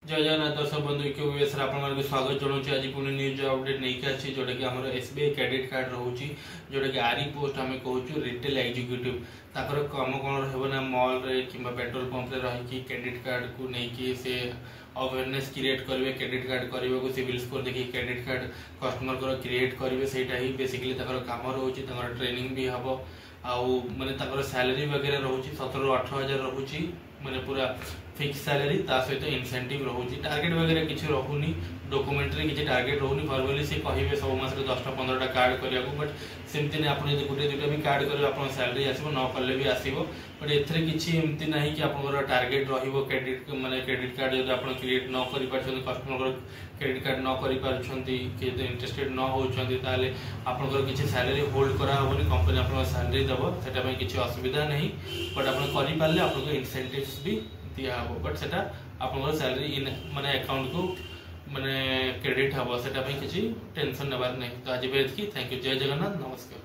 जय जगन्नाथ दर्शक बंधु क्यूएस आपको स्वागत जनाऊँ आज पुणी न्यूज अपडेट नहीं आसी जोटा कि आम एसबीआई क्रेडिट कार्ड रोचे जोटा कि आरी पोस्ट आम कहूँ रिटेल एग्जीक्यूटिव ताकर कम कौन रहा मॉल रे कि पेट्रोल पंप रे रही क्रेडिट कार्ड को लेकिन से अवेयरनेस क्रिएट करेंगे क्रेडिट कार्ड करने को सिविल स्कोर देखिए क्रेडिट कार्ड कस्टमर को क्रिएट करेंगे सेटा ही बेसिकली काम रोचे ट्रेनिंग भी हम आउ माने सैलरी वगैरह रोचे 17-18 हजार रोचे माने पूरा फिक्स सैलरी सहित इनसेंटिव रोचे टार्गेट वगैरह किसी रोनी डॉक्यूमेंट्री किसी टार्गेट रोनी फॉर्मली से कहे सब मास 10-15टा कार्ड करने बट सेमती नहीं आपड़ गोटे दुटा भी कार्ड करेंगे आप सैलरी आसो न कले भी आसो बट एथरे किसी एमती ना कि आप टार्गेट क्रेडिट माने क्रेडिट कार्ड जो आप क्रिएट न कर कस्टमर क्रेडिट कार्ड न कर इंटरेस्टेड न होती आपंकर किसी सैलरी होल्ड कराबनी कंपनी आप सैलरी दब से किसी असुविधा नहीं बट आप आपको इनसेंटिव्स भी दिया हम बट से आप सैलरी माने अकाउंट को माने क्रेडिट हम से किसी टेंशन नेबार नहीं तो आज भी थैंक यू जय जगन्नाथ नमस्कार।